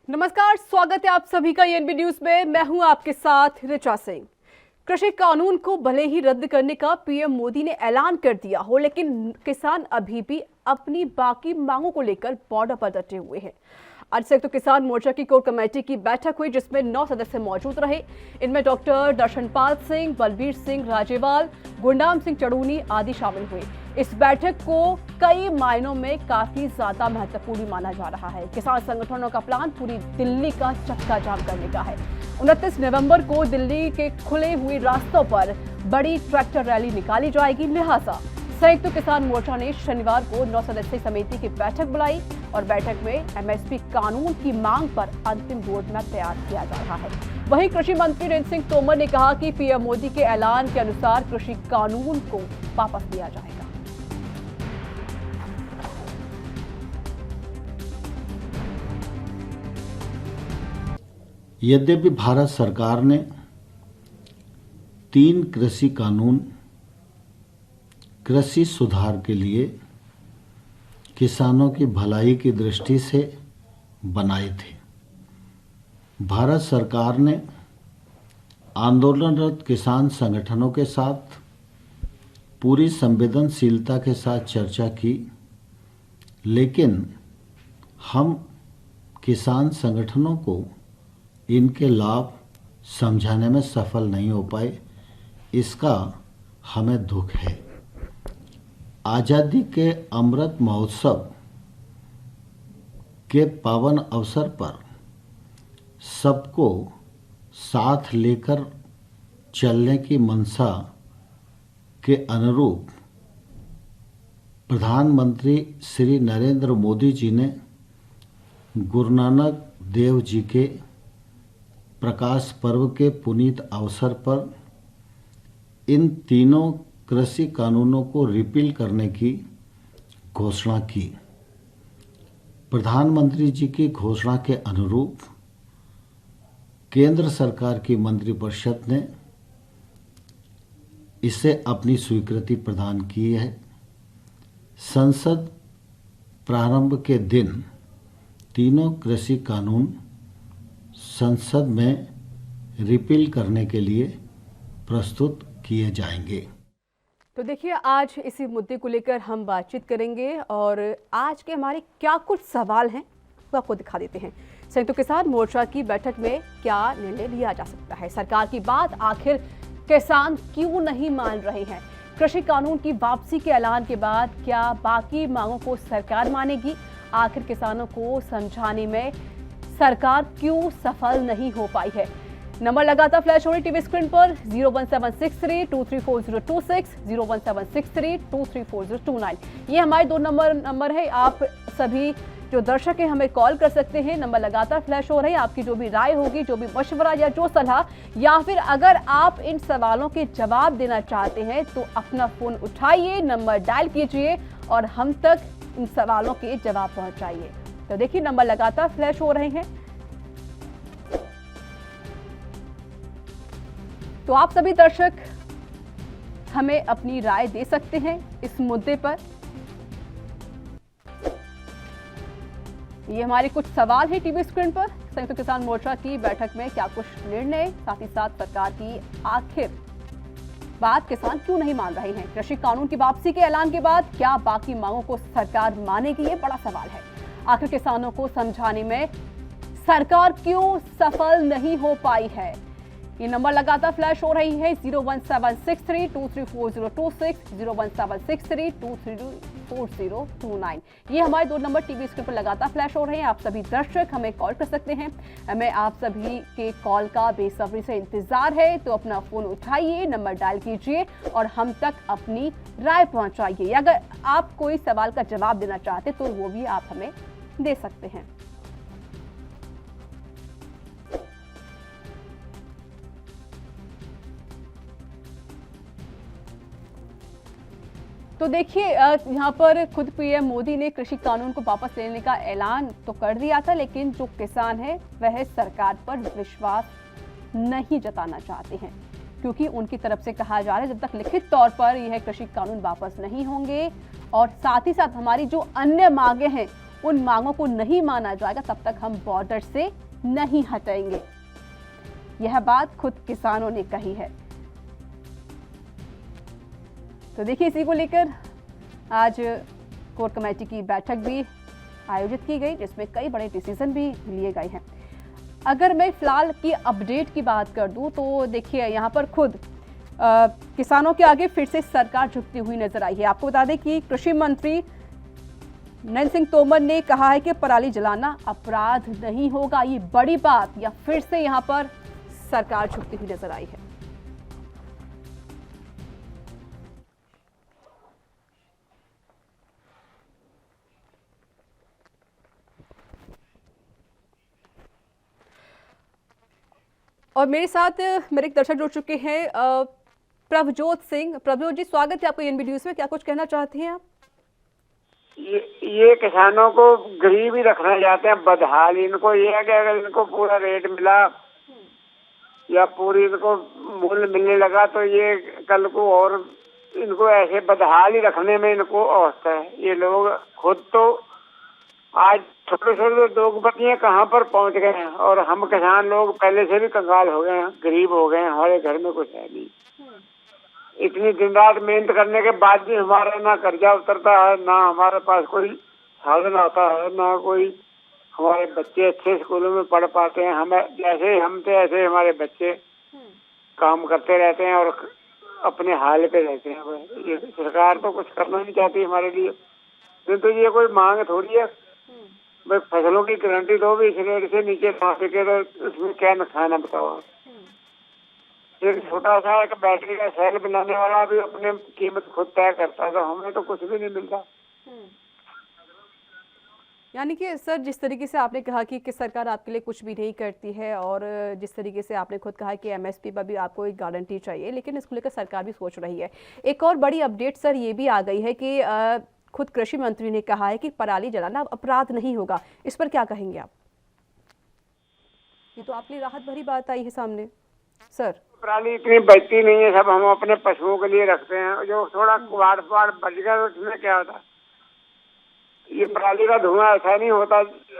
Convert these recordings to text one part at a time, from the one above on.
नमस्कार, स्वागत है आप सभी का एएनबी न्यूज में। मैं हूं आपके साथ ऋचा सिंह। कृषि कानून को भले ही रद्द करने का पीएम मोदी ने ऐलान कर दिया हो, लेकिन किसान अभी भी अपनी बाकी मांगों को लेकर बॉर्डर पर डटे हुए हैं। आज संयुक्त किसान मोर्चा की कोर कमेटी की बैठक हुई, जिसमें 9 सदस्य मौजूद रहे। इनमें डॉक्टर दर्शनपाल सिंह, बलबीर सिंह राजेवाल, गुरनाम सिंह चड़ूनी आदि शामिल हुए। इस बैठक को कई मायनों में काफी ज्यादा महत्वपूर्ण माना जा रहा है। किसान संगठनों का प्लान पूरी दिल्ली का चक्का जाम करने का है। 29 नवंबर को दिल्ली के खुले हुए रास्तों पर बड़ी ट्रैक्टर रैली निकाली जाएगी। लिहाजा संयुक्त किसान मोर्चा ने शनिवार को 9 सदस्यीय समिति की बैठक बुलाई और बैठक में एमएसपी कानून की मांग पर अंतिम रोड मैप तैयार किया जा रहा है। वहीं कृषि मंत्री नरेंद्र सिंह तोमर ने कहा कि पीएम मोदी के ऐलान के अनुसार कृषि कानून को वापस लिया जाएगा। यद्यपि भारत सरकार ने 3 कृषि कानून कृषि सुधार के लिए किसानों की भलाई की दृष्टि से बनाए थे, भारत सरकार ने आंदोलनरत किसान संगठनों के साथ पूरी संवेदनशीलता के साथ चर्चा की, लेकिन हम किसान संगठनों को इनके लाभ समझाने में सफल नहीं हो पाए। इसका हमें दुख है। आज़ादी के अमृत महोत्सव के पावन अवसर पर सबको साथ लेकर चलने की मंशा के अनुरूप प्रधानमंत्री श्री नरेंद्र मोदी जी ने गुरु नानक देव जी के प्रकाश पर्व के पुनीत अवसर पर इन तीनों कृषि कानूनों को रिपील करने की घोषणा की। प्रधानमंत्री जी की घोषणा के अनुरूप केंद्र सरकार की मंत्रिपरिषद ने इसे अपनी स्वीकृति प्रदान की है। संसद प्रारंभ के दिन तीनों कृषि कानून संसद में रिपील करने के लिए प्रस्तुत किए जाएंगे। तो देखिए, आज इसी मुद्दे को लेकर हम बातचीत करेंगे और आज के हमारे क्या कुछ सवाल हैं वो आपको दिखा देते हैं। संयुक्त किसान मोर्चा की बैठक में क्या निर्णय लिया जा सकता है? सरकार की बात आखिर किसान क्यों नहीं मान रहे हैं? कृषि कानून की वापसी के ऐलान के बाद क्या बाकी मांगों को सरकार मानेगी? आखिर किसानों को समझाने में सरकार क्यों सफल नहीं हो पाई है? नंबर लगातार फ्लैश हो रही टीवी स्क्रीन पर 01763234026, 01763234029। ये हमारे 2 नंबर है। आप सभी जो दर्शक हैं हमें कॉल कर सकते हैं। नंबर लगातार फ्लैश हो रहे हैं। आपकी जो भी राय होगी, जो भी मशवरा या जो सलाह, या फिर अगर आप इन सवालों के जवाब देना चाहते हैं तो अपना फोन उठाइए, नंबर डायल कीजिए और हम तक इन सवालों के जवाब पहुंचाइए। तो देखिए, नंबर लगातार फ्लैश हो रहे हैं। तो आप सभी दर्शक हमें अपनी राय दे सकते हैं इस मुद्दे पर। ये हमारे कुछ सवाल हैं टीवी स्क्रीन पर। संयुक्त किसान मोर्चा की बैठक में क्या कुछ निर्णय, साथ ही साथ सरकार की आखिर बात किसान क्यों नहीं मान रहे हैं? कृषि कानून की वापसी के ऐलान के बाद क्या बाकी मांगों को सरकार मानेगी? ये बड़ा सवाल है। आखिर किसानों को समझाने में सरकार क्यों सफल नहीं हो पाई है? ये नंबर लगातार फ्लैश हो रही है 01763234026, 01763234029। ये हमारे 2 नंबर टीवी स्क्रीन पर लगातार फ्लैश हो रहे हैं। आप सभी दर्शक हमें कॉल कर सकते हैं। हमें आप सभी के कॉल का बेसब्री से इंतजार है। तो अपना फोन उठाइए, नंबर डायल कीजिए और हम तक अपनी राय पहुंचाइए। अगर आप कोई सवाल का जवाब देना चाहते तो वो भी आप हमें दे सकते हैं। तो देखिए, यहाँ पर खुद पीएम मोदी ने कृषि कानून को वापस लेने का ऐलान तो कर दिया था, लेकिन जो किसान है वह सरकार पर विश्वास नहीं जताना चाहते हैं, क्योंकि उनकी तरफ से कहा जा रहा है जब तक लिखित तौर पर यह कृषि कानून वापस नहीं होंगे और साथ ही साथ हमारी जो अन्य मांगे हैं उन मांगों को नहीं माना जाएगा तब तक हम बॉर्डर से नहीं हटेंगे। यह बात खुद किसानों ने कही है। तो देखिए, इसी को लेकर आज कोर कमेटी की बैठक भी आयोजित की गई, जिसमें कई बड़े डिसीजन भी लिए गए हैं। अगर मैं फिलहाल की अपडेट की बात कर दूं तो देखिए, यहाँ पर खुद किसानों के आगे फिर से सरकार झुकती हुई नजर आई है। आपको बता दें कि कृषि मंत्री नरेंद्र सिंह तोमर ने कहा है कि पराली जलाना अपराध नहीं होगा। ये बड़ी बात या फिर से यहाँ पर सरकार झुकती हुई नजर आई है। और मेरे साथ मेरे एक दर्शक जुड़ चुके हैं, प्रभजोत सिंह। प्रभजोत जी, स्वागत है आपको एएनबी न्यूज में। क्या कुछ कहना चाहते हैं आप? ये किसानों को गरीब ही रखना चाहते हैं, बदहाल। इनको ये है कि अगर इनको पूरा रेट मिला या पूरी इनको मूल्य मिलने लगा तो ये कल को और इनको ऐसे बदहाल ही रखने में इनको अवस्था है। ये लोग खुद तो आज छोटे छोटे दोगपतियां कहाँ पर पहुंच गए हैं, और हम किसान लोग पहले से भी कंगाल हो गए हैं, गरीब हो गए हैं। हमारे घर में कुछ है नहीं। इतनी दिन रात मेहनत करने के बाद भी हमारा ना कर्जा उतरता है, ना हमारे पास कोई साधन आता है, ना कोई हमारे बच्चे अच्छे स्कूलों में पढ़ पाते हैं। हमें जैसे हम थे ऐसे हमारे बच्चे काम करते रहते हैं और अपने हाल पे रहते हैं। ये सरकार तो कुछ करना नहीं चाहती हमारे लिए। तो ये कोई मांग थोड़ी है भाई, फसलों की गारंटी दो भी, इस रेट से नीचे ना सके तो उसमें क्या नुकसान है बताओ। एक छोटा सा एक बैटरी का सेल बनाने वाला भी अपने कीमत खुद तय करता है, तो हमें तो कुछ भी नहीं मिलता। यानी कि सर, जिस तरीके से आपने कहा कि सरकार आपके लिए कुछ भी नहीं करती है, और जिस तरीके से आपने खुद कहा कि एमएसपी पर भी आपको एक गारंटी चाहिए, लेकिन इसको लेकर सरकार भी सोच रही है। एक और बड़ी अपडेट सर ये भी आ गई है कि खुद कृषि मंत्री ने कहा है कि पराली जलाना अपराध नहीं होगा। इस पर क्या कहेंगे आप? ये तो आपने राहत भरी बात आई है सामने सर। पराली इतनी बचती नहीं है, सब हम अपने पशुओं के लिए रखते हैं। जो थोड़ा कुआड़ पुआड़ बच गया तो उसमें क्या होता। ये पराली का धुआं ऐसा नहीं होता,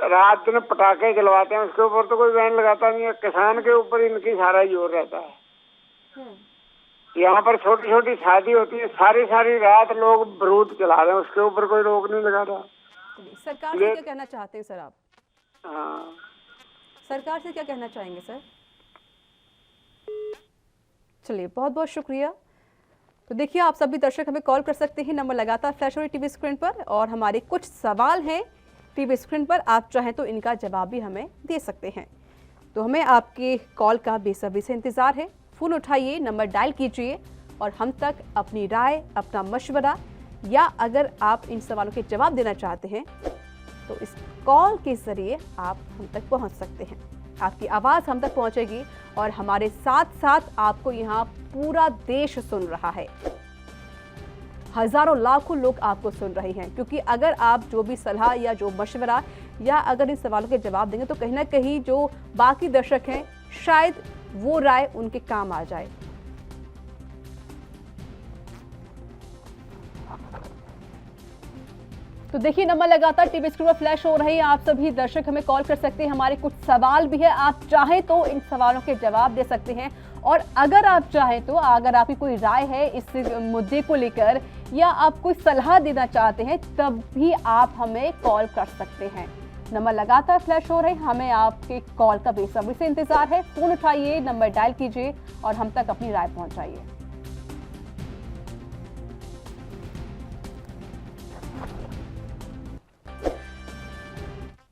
रात दिन पटाखे जलवाते हैं, उसके ऊपर तो कोई बैन लगाता नहीं है। किसान के ऊपर इनकी सारा जोर रहता है। यहाँ पर छोटी छोटी शादी होती है, सारी रात लोग बारूद चला रहे हैं, उसके ऊपर कोई रोक नहीं लगा रहा। सरकार से क्या कहना चाहते हैं सर आप? हाँ, सरकार से क्या कहना चाहेंगे सर? चलिए, बहुत बहुत शुक्रिया। तो देखिए, आप सभी दर्शक हमें कॉल कर सकते हैं, नंबर लगातार फ्लैश हो रही टीवी स्क्रीन पर, और हमारे कुछ सवाल हैं टीवी स्क्रीन पर, आप चाहें तो इनका जवाब भी हमें दे सकते हैं। तो हमें आपके कॉल का बेसब्री से इंतजार है। फोन उठाइए, नंबर डायल कीजिए और हम तक अपनी राय, अपना मशवरा, या अगर आप इन सवालों के जवाब देना चाहते हैं तो इस कॉल के जरिए आप हम तक पहुंच सकते हैं। आपकी आवाज़ हम तक पहुंचेगी और हमारे साथ साथ आपको यहाँ पूरा देश सुन रहा है। हजारों लाखों लोग आपको सुन रहे हैं, क्योंकि अगर आप जो भी सलाह या जो मशवरा या अगर इन सवालों के जवाब देंगे तो कहीं ना कहीं जो बाकी दर्शक हैं शायद वो राय उनके काम आ जाए। तो देखिए, नंबर लगातार टीवी स्क्रीन पर फ्लैश हो रही है। आप सभी दर्शक हमें कॉल कर सकते हैं। हमारे कुछ सवाल भी है, आप चाहें तो इन सवालों के जवाब दे सकते हैं। और अगर आप चाहें तो अगर आपकी कोई राय है इस मुद्दे को लेकर या आप कोई सलाह देना चाहते हैं, तब भी आप हमें कॉल कर सकते हैं। नंबर लगातार फ्लैश हो रहे हैं, हमें आपके कॉल का बेसब्री से इंतजार है। फोन उठाइए, नंबर डायल कीजिए और हम तक अपनी राय पहुंचाइए।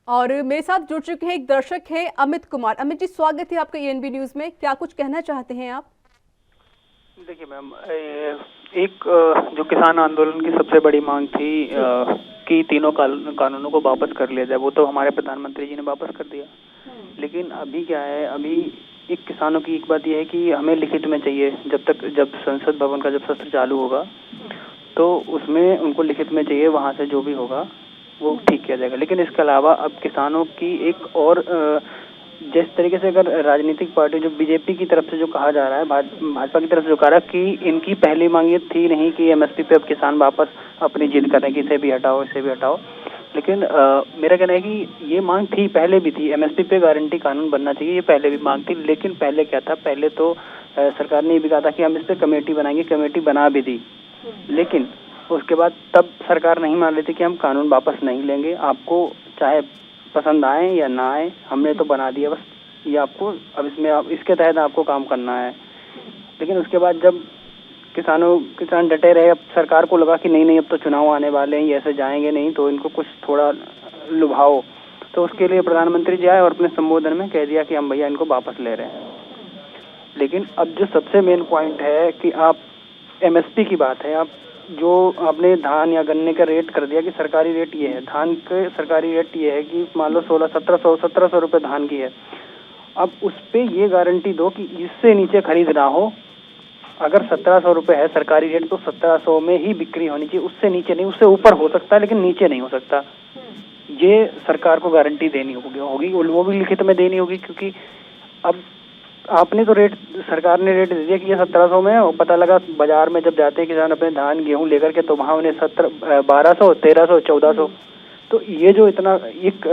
और मेरे साथ जुड़ चुके हैं एक दर्शक हैं अमित कुमार। अमित जी, स्वागत है आपका एएनबी न्यूज में। क्या कुछ कहना चाहते हैं आप? देखिए मैम, एक जो किसान आंदोलन की सबसे बड़ी मांग थी कि तीनों कानूनों को वापस कर लिया जाए, वो तो हमारे प्रधानमंत्री जी ने वापस कर दिया। लेकिन अभी क्या है, अभी एक किसानों की एक बात यह है कि हमें लिखित में चाहिए। जब संसद भवन का जब सत्र चालू होगा तो उसमें उनको लिखित में चाहिए, वहाँ से जो भी होगा वो ठीक किया जाएगा। लेकिन इसके अलावा अब किसानों की एक और जिस तरीके से अगर राजनीतिक पार्टी जो बीजेपी की तरफ से जो कहा जा रहा है, भाजपा की तरफ से जो कहा रहा है कि इनकी पहली मांग ये थी नहीं कि एमएसपी पे अब किसान वापस अपनी जिद करें कि इसे भी हटाओ इसे भी हटाओ, लेकिन मेरा कहना है कि ये मांग थी, पहले भी थी, एमएसपी पे गारंटी कानून बनना चाहिए, ये पहले भी मांग थी। लेकिन पहले क्या था, पहले तो सरकार ने ये भी कहा था कि हम इस पे कमेटी बनाएंगे, कमेटी बना भी दी, लेकिन उसके बाद तब सरकार नहीं मान रही थी कि हम कानून वापस नहीं लेंगे, आपको चाहे पसंद आए या ना आए, हमने तो बना दिया, बस ये आपको अब इसके तहत आपको काम करना है। लेकिन उसके बाद जब किसान डटे रहे, अब सरकार को लगा कि नहीं अब तो चुनाव आने वाले हैं, ये ऐसे जाएंगे नहीं, तो इनको कुछ थोड़ा लुभाओ, तो उसके लिए प्रधानमंत्री जी आए और अपने संबोधन में कह दिया कि हम भैया इनको वापस ले रहे हैं। लेकिन अब जो सबसे मेन पॉइंट है कि आप एमएसपी की बात है, आप जो आपने धान या गन्ने का रेट कर दिया कि सरकारी रेट ये है, धान के सरकारी रेट ये है कि मान लो 1700 रुपए धान की है, अब उस पे ये गारंटी दो कि इससे नीचे खरीद ना हो। अगर 1700 रुपए है सरकारी रेट तो 1700 में ही बिक्री होनी चाहिए, उससे नीचे नहीं, उससे ऊपर हो सकता है लेकिन नीचे नहीं हो सकता। ये सरकार को गारंटी देनी होगी, वो भी लिखित में देनी होगी, क्योंकि अब आपने तो सरकार ने रेट दे दिया कि ये 1700 में, और पता लगा बाजार में जब जाते हैं किसान अपने धान गेहूं लेकर के, तो वहाँ उन्हें 1200, 1300, 1400, तो ये जो इतना एक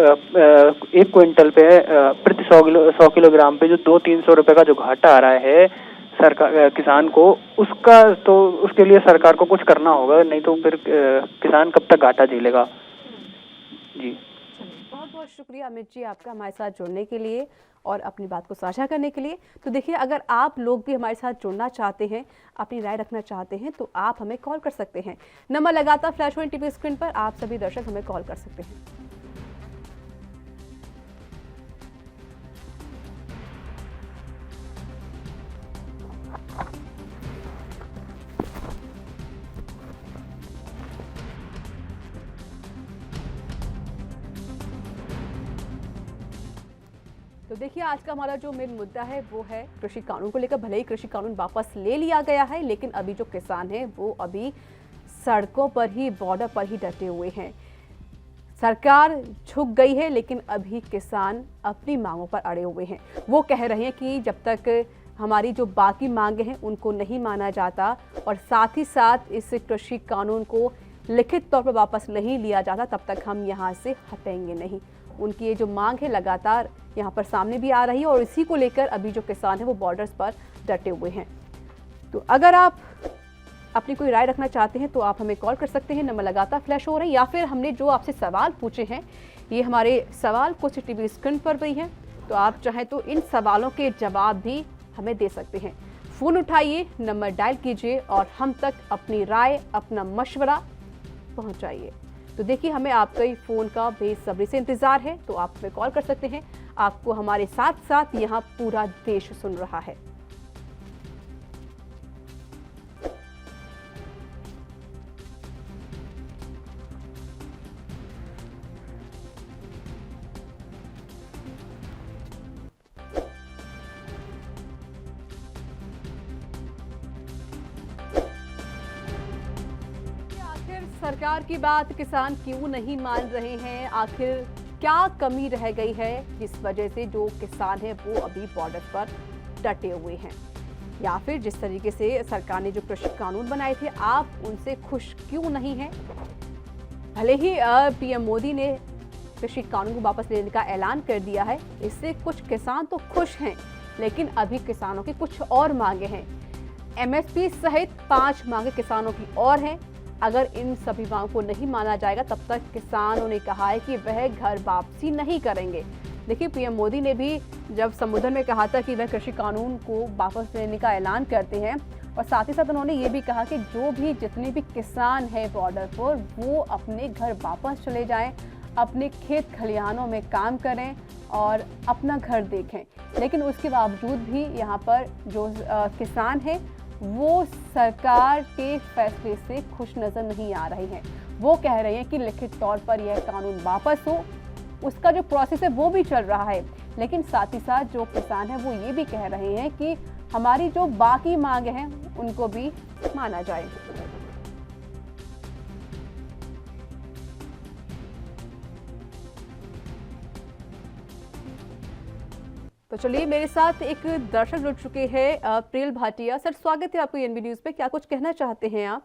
क्विंटल पे प्रति 100 किलोग्राम पे जो 200-300 रुपए का जो घाटा आ रहा है सरकार किसान को, उसका तो उसके लिए सरकार को कुछ करना होगा, नहीं तो फिर किसान कब तक घाटा झेलेगा। जी बहुत बहुत शुक्रिया अमित जी आपका हमारे साथ जुड़ने के लिए और अपनी बात को साझा करने के लिए। तो देखिए, अगर आप लोग भी हमारे साथ जुड़ना चाहते हैं, अपनी राय रखना चाहते हैं, तो आप हमें कॉल कर सकते हैं। नंबर लगातार फ्लैश हो टीवी स्क्रीन पर, आप सभी दर्शक हमें कॉल कर सकते हैं। तो देखिए, आज का हमारा जो मेन मुद्दा है वो है कृषि कानून को लेकर। भले ही कृषि कानून वापस ले लिया गया है, लेकिन अभी जो किसान हैं वो अभी सड़कों पर ही, बॉर्डर पर ही डटे हुए हैं। सरकार झुक गई है, लेकिन अभी किसान अपनी मांगों पर अड़े हुए हैं। वो कह रहे हैं कि जब तक हमारी जो बाकी मांगे हैं उनको नहीं माना जाता और साथ ही साथ इस कृषि कानून को लिखित तौर पर वापस नहीं लिया जाता, तब तक हम यहाँ से हटेंगे नहीं। उनकी ये जो मांग है लगातार यहाँ पर सामने भी आ रही है और इसी को लेकर अभी जो किसान है वो बॉर्डर्स पर डटे हुए हैं। तो अगर आप अपनी कोई राय रखना चाहते हैं तो आप हमें कॉल कर सकते हैं, नंबर लगातार फ्लैश हो रहे हैं, या फिर हमने जो आपसे सवाल पूछे हैं, ये हमारे सवाल कुछ टीवी स्क्रीन पर भी हैं, तो आप चाहें तो इन सवालों के जवाब भी हमें दे सकते हैं। फ़ोन उठाइए, नंबर डायल कीजिए और हम तक अपनी राय, अपना मशवरा पहुँचाइए। तो देखिए, हमें आपका ही फ़ोन का बेसब्री से इंतज़ार है, तो आप हमें कॉल कर सकते हैं। आपको हमारे साथ साथ यहाँ पूरा देश सुन रहा है। सरकार की बात किसान क्यों नहीं मान रहे हैं? आखिर क्या कमी रह गई है जिस वजह से जो किसान है वो अभी बॉर्डर पर डटे हुए हैं? या फिर जिस तरीके से सरकार ने जो कृषि कानून बनाए थे, आप उनसे खुश क्यों नहीं हैं? भले ही पीएम मोदी ने कृषि कानून को वापस लेने का ऐलान कर दिया है, इससे कुछ किसान तो खुश हैं, लेकिन अभी किसानों की कुछ और मांगे हैं। एमएसपी सहित 5 मांगे किसानों की और हैं। अगर इन सभी मांगों को नहीं माना जाएगा, तब तक किसानों ने कहा है कि वह घर वापसी नहीं करेंगे। देखिए, पीएम मोदी ने भी जब संबोधन में कहा था कि वह कृषि कानून को वापस लेने का ऐलान करते हैं, और साथ ही साथ उन्होंने ये भी कहा कि जितने भी किसान हैं बॉर्डर पर, वो अपने घर वापस चले जाएं, अपने खेत खलिहानों में काम करें और अपना घर देखें। लेकिन उसके बावजूद भी यहाँ पर जो किसान हैं वो सरकार के फैसले से खुश नजर नहीं आ रहे हैं। वो कह रहे हैं कि लिखित तौर पर यह कानून वापस हो, उसका जो प्रोसेस है वो भी चल रहा है, लेकिन साथ ही साथ जो किसान है वो ये भी कह रहे हैं कि हमारी जो बाकी मांगे हैं उनको भी माना जाए। तो चलिए, मेरे साथ एक दर्शक जुड़ चुके हैं, प्रियल भाटिया। सर, स्वागत है आपको एनबी न्यूज पे। क्या कुछ कहना चाहते हैं आप?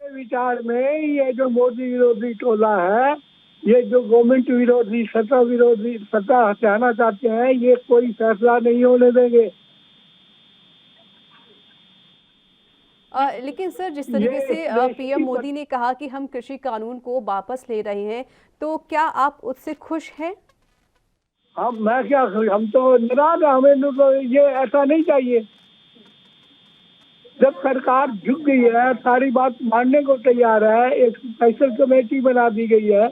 विचार में ये जो मोदी विरोधी टोला है, ये जो गवर्नमेंट विरोधी सत्ता हटाना चाहते हैं, ये कोई फैसला नहीं होने देंगे। लेकिन सर, जिस तरीके से पीएम मोदी ने कहा कि हम कृषि कानून को वापस ले रहे हैं, तो क्या आप उससे खुश हैं? मैं क्या, हम तो नाराज हैं। हमें तो ये ऐसा नहीं चाहिए। जब सरकार झुक गई है, सारी बात मानने को तैयार है, एक स्पेशल कमेटी बना दी गई है,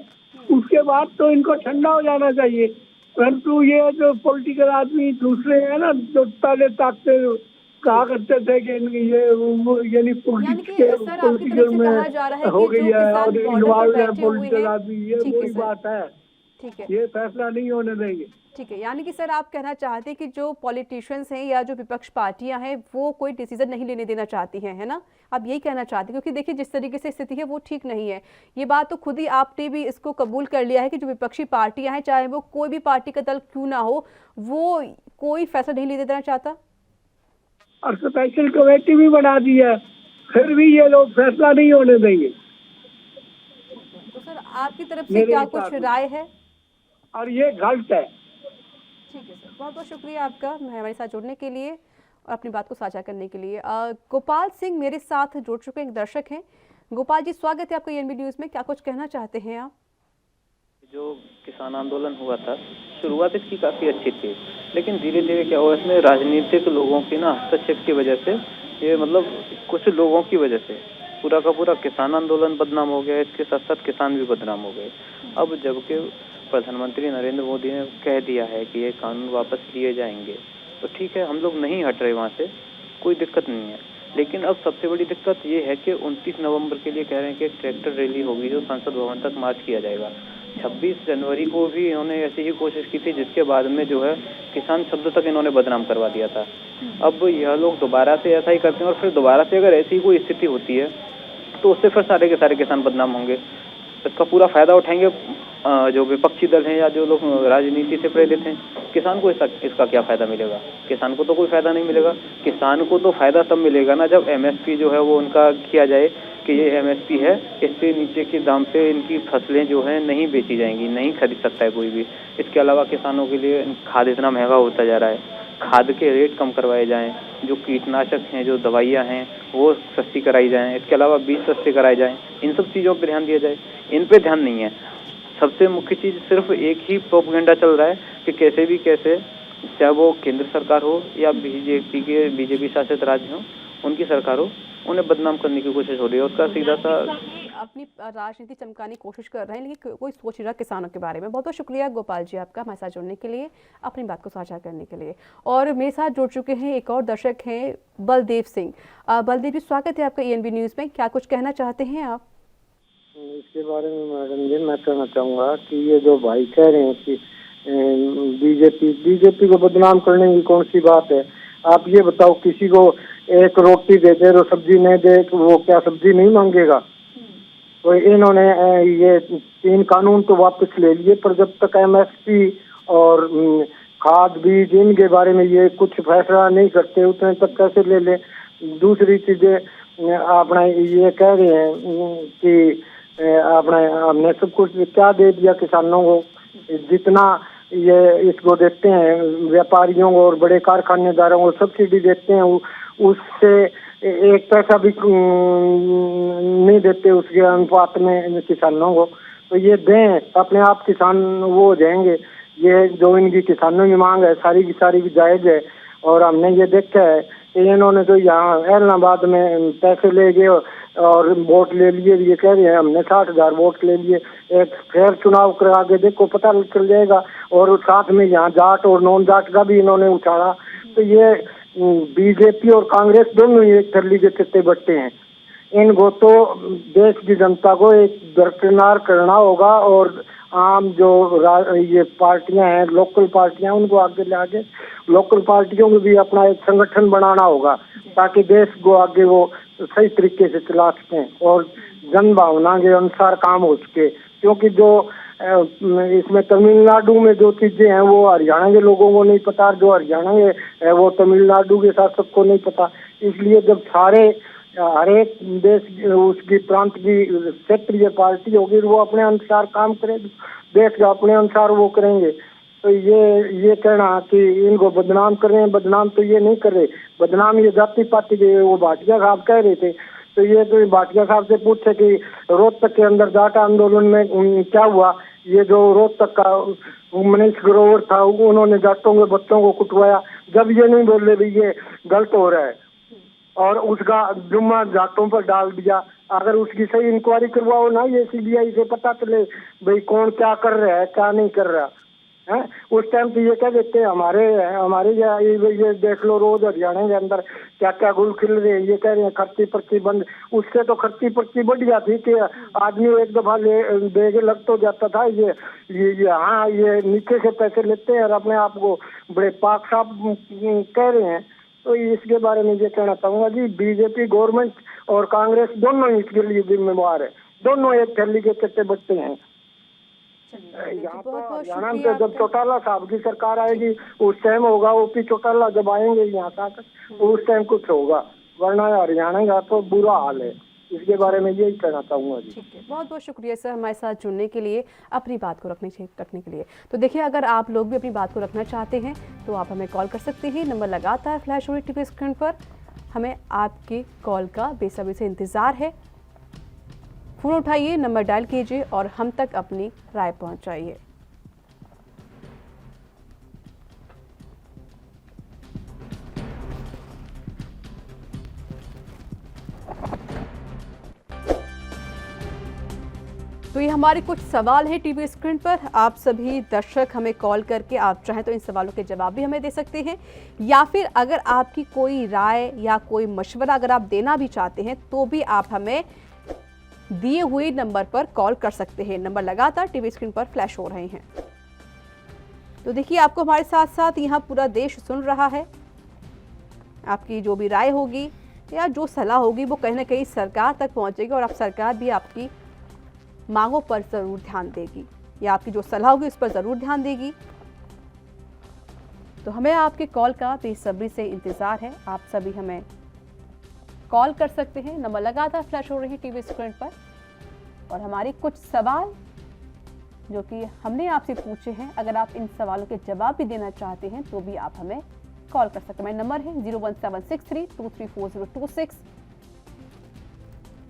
उसके बाद तो इनको ठंडा हो जाना चाहिए। परंतु ये जो पॉलिटिकल आदमी दूसरे हैं ना, जो ताले ताकते कहा करते थे कि ये यानी पॉलिटिकल में हो गई है और इन्वॉल्व है पॉलिटिकल आदमी, ये वही बात है। ठीक है, ये फैसला नहीं होने देंगे। ठीक है, यानी कि सर आप कहना चाहते हैं कि जो पॉलिटिशियंस हैं या जो विपक्ष पार्टियां हैं वो कोई डिसीजन नहीं लेने देना चाहती हैं, है ना? आप यही कहना चाहते हैं, क्योंकि देखिए जिस तरीके से स्थिति है वो ठीक नहीं है। ये बात तो खुद ही आपने भी इसको कबूल कर लिया है कि जो विपक्षी पार्टियां हैं, चाहे वो कोई भी पार्टी का दल क्यों ना हो, वो कोई फैसला नहीं लेने देना चाहता। और स्पेशल कमेटी भी बना दी है, फिर भी ये लोग फैसला नहीं होने देंगे। तो सर आपकी तरफ से क्या कुछ राय है? और ये गलत है। ठीक है सर, बहुत बहुत शुक्रिया आपका हमारे साथ जुड़ने के लिए और अपनी बात को साझा करने के लिए। गोपाल सिंह मेरे साथ जुड़ चुके एक दर्शक हैं। गोपाल जी, स्वागत है आपका एएनबी न्यूज़ में। क्या कुछ कहना चाहते हैं आप? जो किसान आंदोलन हुआ था, शुरुआत इसकी काफ़ी अच्छी थी, लेकिन धीरे धीरे क्या हुआ, इसमें राजनीतिक लोगों की ना हस्तक्षेप की वजह से, ये मतलब कुछ लोगों की वजह से पूरा का पूरा किसान आंदोलन बदनाम हो गया। इसके साथ साथ किसान भी बदनाम हो गए। अब जबकि प्रधानमंत्री नरेंद्र मोदी ने कह दिया है कि ये कानून वापस लिए जाएंगे, तो ठीक है, हम लोग नहीं हट रहे वहाँ से, कोई दिक्कत नहीं है। लेकिन अब सबसे बड़ी दिक्कत ये है कि 29 नवंबर के लिए कह रहे हैं कि एक ट्रैक्टर रैली होगी जो संसद भवन तक मार्च किया जाएगा। 26 जनवरी को भी इन्होंने ऐसी ही कोशिश की थी, जिसके बाद में जो है किसान शब्द तक इन्होंने बदनाम करवा दिया था। अब यह लोग दोबारा से ऐसा ही करते हैं और फिर दोबारा से अगर ऐसी कोई स्थिति होती है तो उससे फिर सारे के सारे किसान बदनाम होंगे। इसका पूरा फायदा उठाएंगे जो विपक्षी दल हैं या जो लोग राजनीति से प्रेरित हैं। किसान को इसका क्या फायदा मिलेगा? किसान को तो कोई फायदा नहीं मिलेगा। किसान को तो फायदा तब मिलेगा ना जब एमएसपी जो है वो उनका किया जाए कि ये एमएसपी है, इससे नीचे के दाम पे इनकी फसलें जो हैं नहीं बेची जाएंगी, नहीं खरीद सकता है कोई भी। इसके अलावा किसानों के लिए खाद इतना महंगा होता जा रहा है, खाद के रेट कम करवाए जाएं, जो कीटनाशक हैं, जो दवाइयाँ हैं वो सस्ती कराई जाएं, इसके अलावा बीज सस्ते कराए जाएं, इन सब चीज़ों पर ध्यान दिया जाए। इन पे ध्यान नहीं है। सबसे मुख्य चीज़ सिर्फ एक ही प्रोपेगेंडा चल रहा है कि कैसे भी कैसे, चाहे वो केंद्र सरकार हो या बीजेपी शासित राज्य हो, उनकी सरकार हो, उन्हें बदनाम करने की कोशिश हो रही है। उसका सीधा सा अपनी राजनीति चमकाने की कोशिश कर रहे हैं, लेकिन कोई सोच नहीं रहा किसानों के बारे में। बहुत बहुत शुक्रिया गोपाल जी आपका हमारे साथ जुड़ने के लिए, अपनी बात को साझा करने के लिए। और मेरे साथ जुड़ चुके हैं एक और दर्शक हैं, बलदेव सिंह। बलदेव जी, स्वागत है आपका एएनबी न्यूज़ में। क्या कुछ कहना चाहते हैं आप? इसके बारे में मैडम जी मैं कहना चाहूँगा कि ये जो भाई कह रहे हैं कि बीजेपी को बदनाम करने की कौन सी बात है। आप ये बताओ, किसी को एक रोटी दे दे तो सब्जी नहीं दे, वो क्या सब्जी नहीं मांगेगा? तो इन्होंने ये 3 कानून तो वापस ले लिए, पर जब तक एमएसपी और खाद बीज इनके बारे में ये कुछ फैसला नहीं करते, उतने तक कैसे ले ले। दूसरी चीजें अपना ये कह रहे हैं कि अपने हमने सब कुछ क्या दे दिया किसानों को, जितना ये इसको देते हैं व्यापारियों को और बड़े कारखानेदारों को सब्सिडी देते हैं, उससे एक पैसा भी नहीं देते उसके अनुपात में किसानों को। तो ये दें, अपने आप किसान वो हो जाएंगे। ये जो इनकी किसानों की मांग है सारी की सारी भी जायज है। और हमने ये देखा है कि इन्होंने तो यहाँ इलाहाबाद में पैसे ले गए और वोट ले लिए। ये कह रहे हैं हमने 60,000 वोट ले लिए। एक फेयर चुनाव करा के देखो, पता चल जाएगा। और साथ में यहाँ जाट और नॉन जाट का भी इन्होंने उछाला। तो ये बीजेपी और कांग्रेस दोनों ही एक थैली के चट्टे बट्टे हैं। इनको तो देश की जनता को एक दरकिनार करना होगा और आम जो ये पार्टियां हैं, लोकल पार्टियां, उनको आगे ले आगे लोकल पार्टियों को भी अपना एक संगठन बनाना होगा ताकि देश को आगे वो सही तरीके से चला सकें और जन भावना के अनुसार काम हो सके। क्योंकि जो इसमें तमिलनाडु में जो चीजें हैं वो हरियाणा के लोगों को नहीं पता, जो हरियाणा के है वो तमिलनाडु के शासक को नहीं पता। इसलिए जब सारे हर एक देश उसकी प्रांत की क्षेत्रीय पार्टी होगी, वो अपने अनुसार काम करेगी, देश का अपने अनुसार वो करेंगे। तो ये कहना कि इनको बदनाम कर रहे हैं, बदनाम तो ये नहीं कर रहे, बदनाम ये जाति पाति के वो भाटिया साहब कह रहे थे। तो ये तो भाटिया साहब से पूछे कि रोहतक के अंदर जाट आंदोलन में क्या हुआ, ये जो रोहतक का मनीष ग्रोवर था उन्होंने जाटों के बच्चों को कुटवाया, जब ये नहीं बोले भी ये गलत हो रहा है और उसका जुम्मा जाटों पर डाल दिया। अगर उसकी सही इंक्वायरी करवाओ ना, ये सीबीआई से पता चले भाई कौन क्या कर रहा है क्या नहीं कर रहा है। उस टाइम तो ये कह देते हैं हमारे ये देख लो रोज हरियाणा के अंदर क्या क्या गुल खिल रहे हैं, ये कह रहे हैं खर्ची पर्ची बंद। उससे तो खर्ची पर्ची बढ़िया थी कि आदमी एक दफा बेगे लग तो जाता था। ये नीचे से पैसे लेते हैं और अपने आप को बड़े पाक साफ कह रहे हैं। तो इसके बारे में ये कहना चाहूंगा जी, बीजेपी गवर्नमेंट और कांग्रेस दोनों इसके लिए जिम्मेवार है, दोनों एक थैली के चट्टे बट्टे हैं। यहाँ पर हरियाणा में जब चौटाला साहब की सरकार आएगी उस टाइम होगा, ओपी चौटाला जब आएंगे यहाँ तक उस टाइम कुछ होगा, वरना हरियाणा का तो बुरा हाल है। इसके बारे में यही कहना चाहूँगा जी। ठीक है, बहुत बहुत शुक्रिया सर हमारे साथ जुड़ने के लिए, अपनी बात को रखने के लिए। तो देखिए, अगर आप लोग भी अपनी बात को रखना चाहते हैं तो आप हमें कॉल कर सकते हैं। नंबर लगातार फ्लैश हो रही टीवी स्क्रीन पर, हमें आपकी कॉल का बेसब्री से इंतज़ार है। फ़ोन उठाइए, नंबर डायल कीजिए और हम तक अपनी राय पहुंचाइए। तो ये हमारे कुछ सवाल हैं टीवी स्क्रीन पर। आप सभी दर्शक हमें कॉल करके आप चाहें तो इन सवालों के जवाब भी हमें दे सकते हैं, या फिर अगर आपकी कोई राय या कोई मशवरा अगर आप देना भी चाहते हैं तो भी आप हमें दिए हुए नंबर पर कॉल कर सकते हैं। नंबर लगातार टीवी स्क्रीन पर फ्लैश हो रहे हैं। तो देखिए, आपको हमारे साथ साथ यहाँ पूरा देश सुन रहा है। आपकी जो भी राय होगी या जो सलाह होगी वो कहीं ना कहीं सरकार तक पहुँचेगी और अब सरकार भी आपकी मांगों पर ज़रूर ध्यान देगी या आपकी जो सलाह होगी उस पर ज़रूर ध्यान देगी। तो हमें आपके कॉल का बेसब्री से इंतज़ार है। आप सभी हमें कॉल कर सकते हैं। नंबर लगातार फ्लैश हो रही है टीवी स्क्रीन पर और हमारे कुछ सवाल जो कि हमने आपसे पूछे हैं, अगर आप इन सवालों के जवाब भी देना चाहते हैं तो भी आप हमें कॉल कर सकते हैं। हमारा नंबर है 01763234026।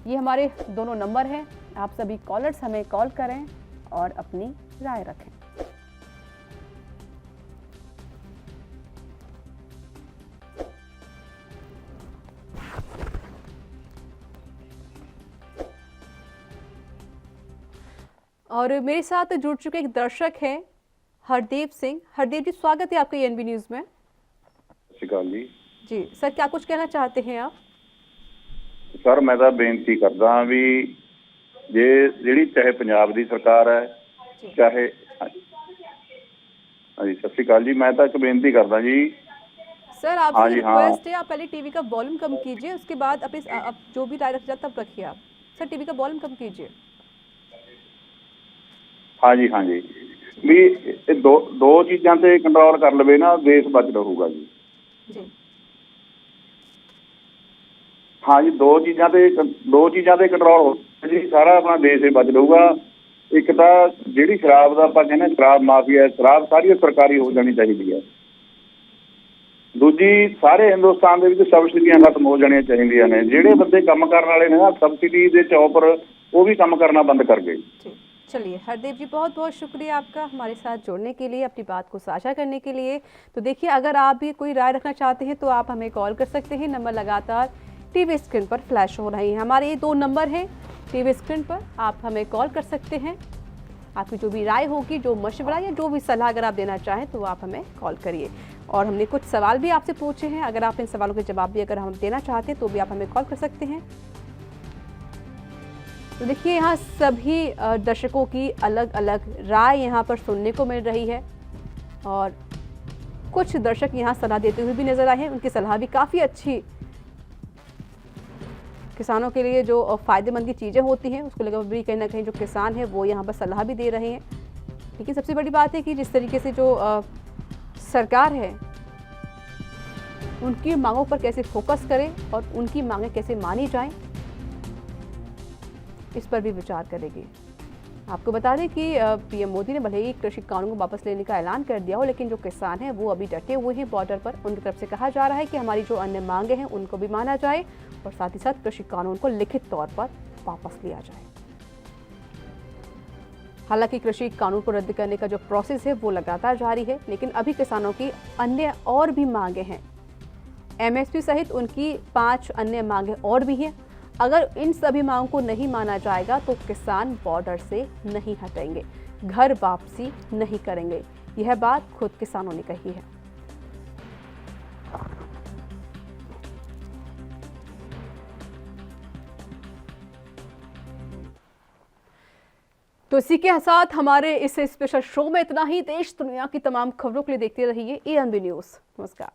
ये हमारे दोनों नंबर हैं। आप सभी कॉलर्स हमें कॉल करें और अपनी राय रखें। और मेरे साथ जुड़ चुके एक दर्शक हैं हरदेव सिंह। हरदेव जी, स्वागत है आपका एनबी न्यूज़ में। सत श्री अकाल जी। जी सर, क्या कुछ कहना चाहते हैं आप? सर मैं ਤਾਂ ਬੇਨਤੀ ਕਰਦਾ ਹਾਂ ਵੀ ਜੇ ਜਿਹੜੀ ਚਾਹੇ ਪੰਜਾਬ ਦੀ ਸਰਕਾਰ ਹੈ ਚਾਹੇ ਹਾਂਜੀ ਸਤਿ ਸ਼੍ਰੀ ਅਕਾਲ ਜੀ, मैं ਤਾਂ ਇੱਕ ਬੇਨਤੀ ਕਰਦਾ ਜੀ। सर आपसे रिक्वेस्ट है, आप पहले टीवी का वॉल्यूम कम कीजिए, उसके बाद अपने जो भी राय रख जाए तब रखिए आप। सर टीवी का वॉल्यूम कम कीजिए। हाँ जी ਵੀ ਇਹ ਦੋ ਚੀਜ਼ਾਂ ਤੇ ਕੰਟਰੋਲ ਕਰ ਲਵੇ ਨਾ ਦੇਸ਼ ਬਚ ਰਹੂਗਾ ਜੀ। हाँ जी, दो चीज़ों ते कंट्रोल हो जी, सारा अपना देश ही बच रहूगा। एक तो जी शराब का आप कहने शराब माफिया, शराब सारी सरकारी हो जानी चाहिए है। दूजी सारे हिंदुस्तान के सबसिडियां खत्म हो जानिया चाहिए ने। जेडे बंदे काम करने वाले ने ना सबसिडी के चौपर वो भी काम करना बंद कर गए। चलिए हरदेव जी, बहुत बहुत शुक्रिया आपका हमारे साथ जुड़ने के लिए, अपनी बात को साझा करने के लिए। तो देखिए, अगर आप भी कोई राय रखना चाहते हैं तो आप हमें कॉल कर सकते हैं। नंबर लगातार टीवी स्क्रीन पर फ्लैश हो रही है। हमारे ये दो नंबर हैं टीवी स्क्रीन पर, आप हमें कॉल कर सकते हैं। आपकी जो भी राय होगी, जो मशवरा या जो भी सलाह अगर आप देना चाहें तो आप हमें कॉल करिए। और हमने कुछ सवाल भी आपसे पूछे हैं, अगर आप इन सवालों के जवाब भी अगर हम देना चाहते हैं तो भी आप हमें कॉल कर सकते हैं। तो देखिए, यहाँ सभी दर्शकों की अलग अलग राय यहाँ पर सुनने को मिल रही है और कुछ दर्शक यहाँ सलाह देते हुए भी नजर आए हैं। उनकी सलाह भी काफ़ी अच्छी, किसानों के लिए जो फ़ायदेमंद की चीज़ें होती हैं उसको लेकर भी कहीं ना कहीं जो किसान है वो यहाँ पर सलाह भी दे रहे हैं। लेकिन सबसे बड़ी बात है कि जिस तरीके से जो सरकार है उनकी मांगों पर कैसे फोकस करें और उनकी मांगें कैसे मानी जाएं, इस पर भी विचार करेगी। आपको बता दें कि पीएम मोदी ने भले ही कृषि कानून को वापस लेने का ऐलान कर दिया हो, लेकिन जो किसान हैं वो अभी डटे हुए हैं बॉर्डर पर। उनकी तरफ से कहा जा रहा है कि हमारी जो अन्य मांगे हैं उनको भी माना जाए और साथ ही साथ कृषि कानून को लिखित तौर पर वापस लिया जाए। हालांकि कृषि कानून को रद्द करने का जो प्रोसेस है वो लगातार जारी है, लेकिन अभी किसानों की अन्य और भी मांगे हैं। एमएसपी सहित उनकी 5 अन्य मांगे और भी हैं। अगर इन सभी मांगों को नहीं माना जाएगा तो किसान बॉर्डर से नहीं हटेंगे, घर वापसी नहीं करेंगे। यह बात खुद किसानों ने कही है। तो इसी के साथ हमारे इस स्पेशल शो में इतना ही। देश दुनिया की तमाम खबरों के लिए देखते रहिए ANB न्यूज़। नमस्कार।